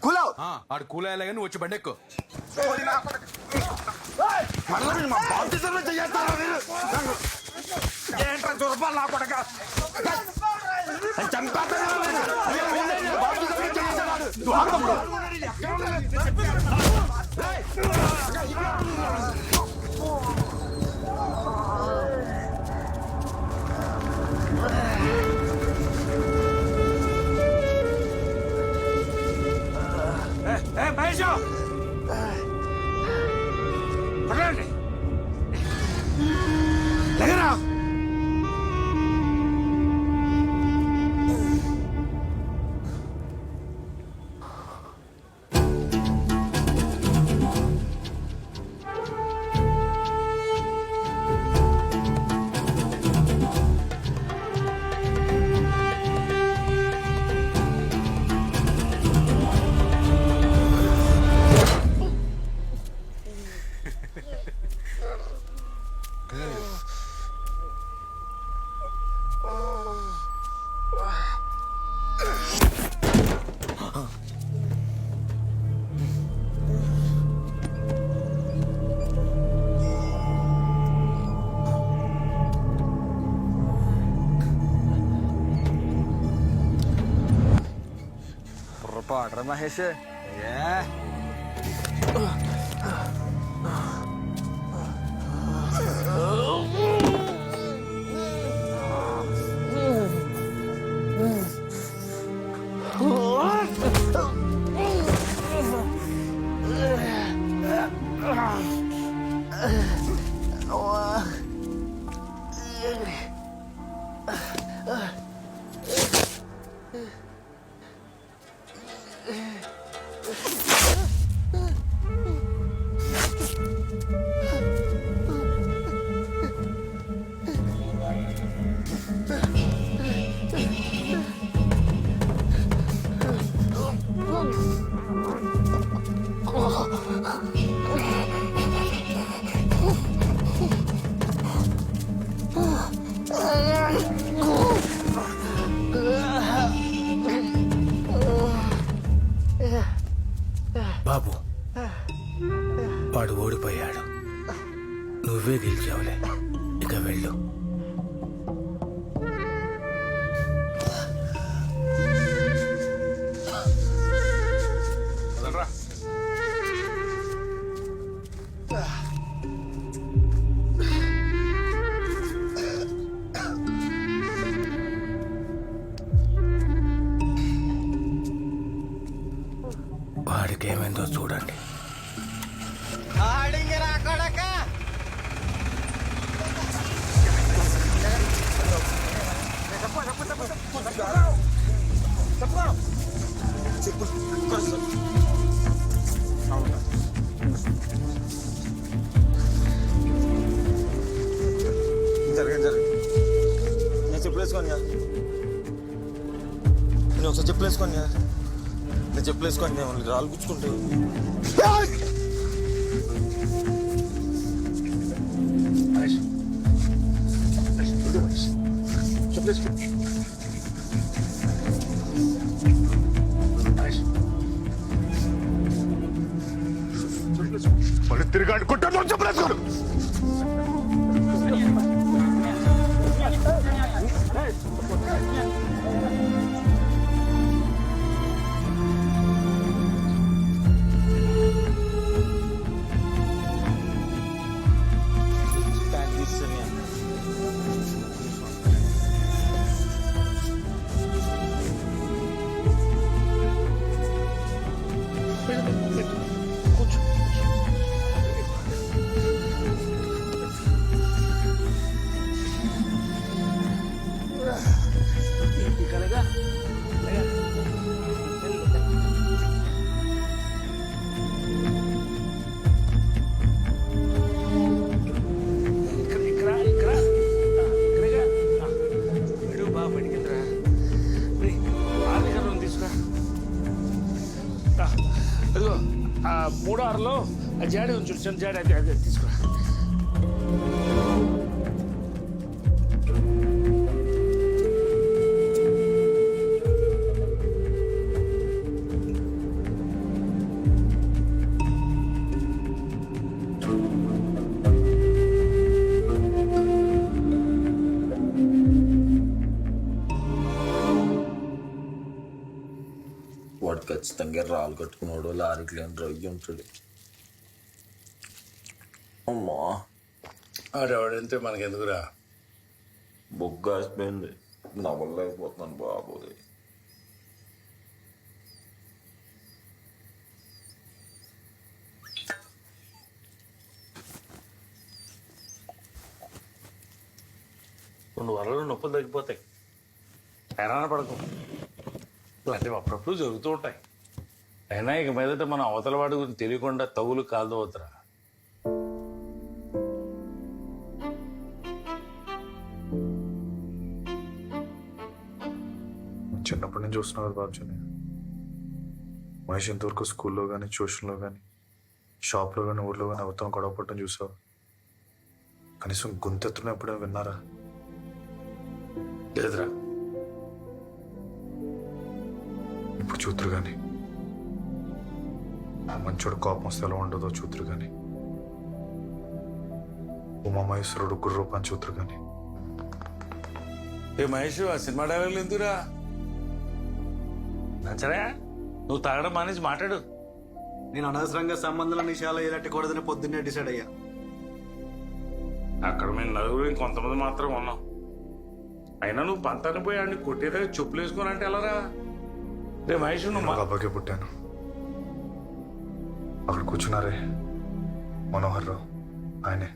కూలావు ఆడు కూలయ్యలే కానీ వచ్చి బండి ఎక్కు. మా బాప్టిజం చేస్తారా మీరు? ఏంట్రా చూరపాలు నా కొడక లేగరా పొరపాటు మహేష్. బాబు వాడు ఓడిపోయాడు, నువ్వే గెలిచావులే, ఇక వెళ్ళు. వాడికి ఏమైందో చూడండి. జరగండి నేను చెప్పులేసుకోండి, నేను ఒకసారి చెప్పులేసుకోండి, నేను చెప్పులేసుకోండి, మళ్ళీ రాళ్ళు గుచ్చుకుంటే మళ్ళీ తిరిగాడు కుట్టాను చెప్పలేదు. మూడో ఆరులో జాడీ ఉంచు, చిన్న జాడీ అది అది తీసుకురా. ఖచ్చితంగా రాళ్ళు కట్టుకున్నాడు లారీకి లేని రొయ్యి ఉంటాడు. అమ్మా ఆడెవడంతే మనకెందుకురా. బొగ్గాసిపోయింది, నవ్వలేకపోతున్నాను బాబోయ్. రెండు వారాలు నొప్పులు తగ్గిపోతాయి. హైరాణ పడకు, ఇలాంటివి అప్పుడప్పుడు జరుగుతూ ఉంటాయి. అయినా ఇక మీదట మనం అవతల వాడి గురించి తెలియకుండా తగులు కాదు అవుతారా. చిన్నప్పటి నుంచి చూస్తున్నావు కదా బాబుజీని. మహేష్ ఇంతవరకు స్కూల్లో కానీ ట్యూషన్లో కానీ షాప్లో కానీ ఊర్లో కానీ అవతలం గొడవ పట్టడం చూసావు. కనీసం గొంతెత్తున ఎప్పుడైనా విన్నారా? లేదురా. ఇప్పుడు చూతురు కానీ మంచోడు కోపం వస్తే ఎలా ఉండదో చూతురు కానీ ఉమామహేశ్వరుడు గురు రూపాన్ని చూతురు కానీ. ఏ మహేష్, ఆ సినిమా డైలాగులు ఎందుకురా? నచ్చరా? నువ్వు తాగడం మానేసి మాట్లాడు. నేను అనవసరంగా సంబంధాల విషయాలు ఎలట్టకూడదని పొద్దున్నే డిసైడ్ అయ్యా. అక్కడ మేము నలుగురు ఇంకొంతమంది మాత్రం ఉన్నాం. అయినా నువ్వు పంతాన్ని పోయి ఆడిని కొట్టేదాకా చెప్పులు వేసుకోనంటే ఎలారా? రే మహేష్, నువ్వు ఒక అబ్బాయికే పుట్టాను. అక్కడ కూర్చున్నారే మనోహర్ రావు, ఆయనే.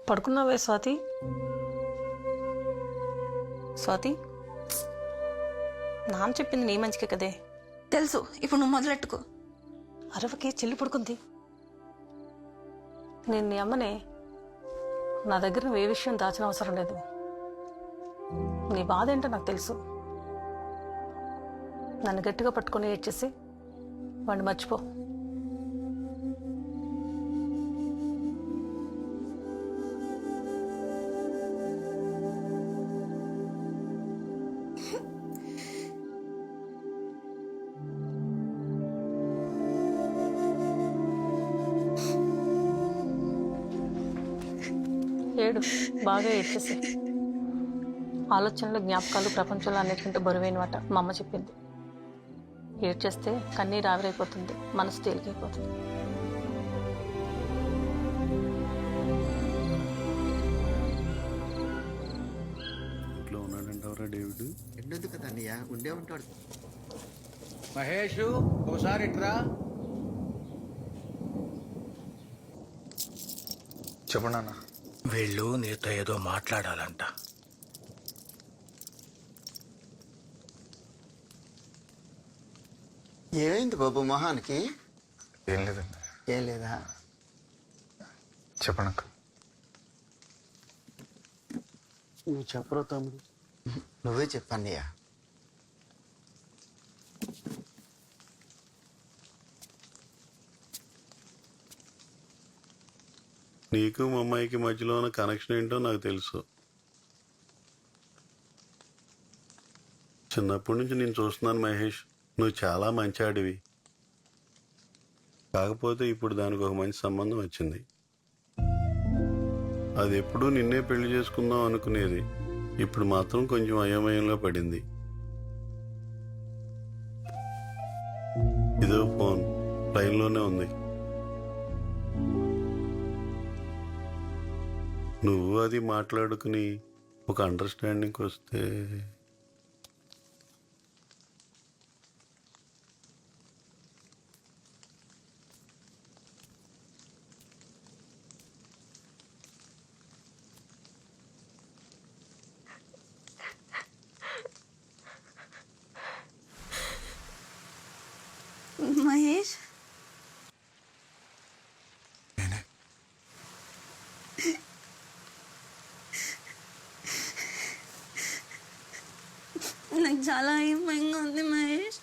పడుకున్నావే స్వాతి? స్వాతి, నాన్న చెప్పింది నీ మంచికే కదే. తెలుసు, ఇప్పుడు నువ్వు మొదలెట్టుకో. అరవకే, చెల్లి పడుకుంది. నేను నీ అమ్మనే. నా దగ్గర నువ్వు ఏ విషయం దాచిన అవసరం లేదు. నీ బాధ ఏంటో నాకు తెలుసు. నన్ను గట్టిగా పట్టుకొని ఏడ్చేసి వాడిని మర్చిపో. ఏడు, బాగా ఏడ్చేసి. ఆలోచనలు, జ్ఞాపకాలు ప్రపంచంలో అన్నిటికంటే బరువైనమాట మా అమ్మ చెప్పింది. ఏడ్చేస్తే కన్నీరు ఆవిరైపోతుంది, మనసు తేలికైపోతుంది. ఇంట్లో ఉన్నాడంటావరా డేవిడ్? ఎందుకు కదా అన్నయ్య, ఉండే ఉంటాడు. మహేష్, ఒకసారి ఇట్రా. చెప్పండి అన్న. వీళ్ళు నీతో ఏదో మాట్లాడాలంట. ఏమైంది బాబు మొహానికి? ఏం లేదండి. ఏం లేదా? చెప్పండి అక్క. నువ్వు చెప్పరా తమ్ముడు? నువ్వే చెప్పన్నయ్య. నీకు మా అమ్మాయికి మధ్యలో ఉన్న కనెక్షన్ ఏంటో నాకు తెలుసు. చిన్నప్పటి నుంచి నేను చూస్తున్నాను మహేష్, నువ్వు చాలా మంచి ఆడివి. కాకపోతే ఇప్పుడు దానికి ఒక మంచి సంబంధం వచ్చింది. అది ఎప్పుడూ నిన్నే పెళ్లి చేసుకుందాం అనుకునేది. ఇప్పుడు మాత్రం కొంచెం అయోమయంలో పడింది. ఇదో ఫోన్ లైన్లోనే ఉంది. నువ్వు అది మాట్లాడుకుని ఒక అండర్స్టాండింగ్కి వస్తే. మహేష్, నాకు చాలా భయంగా ఉంది మహేష్.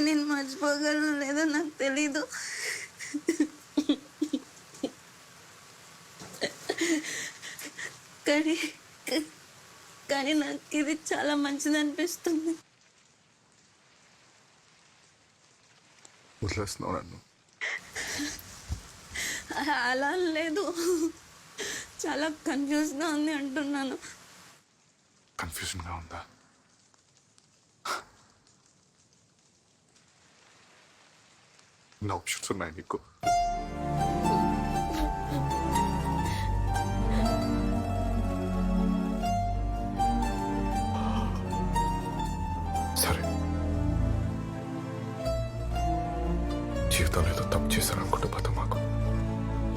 నేను మర్చిపోగలను లేదో నాకు తెలీదు. కానీ నాకు ఇది చాలా మంచిది అనిపిస్తుంది. వదిలేస్తున్నావు నన్ను? అలా లేదు, చాలా కన్ఫ్యూజ్గా ఉంది అంటున్నాను. కన్ఫ్యూజన్గా ఉందా? నా ఆప్షన్స్ ఉన్నాయి నీకు. సరే, జీవితంలో ఏదో తప్పు చేశాను అనుకుంటే పోతాం మాకు.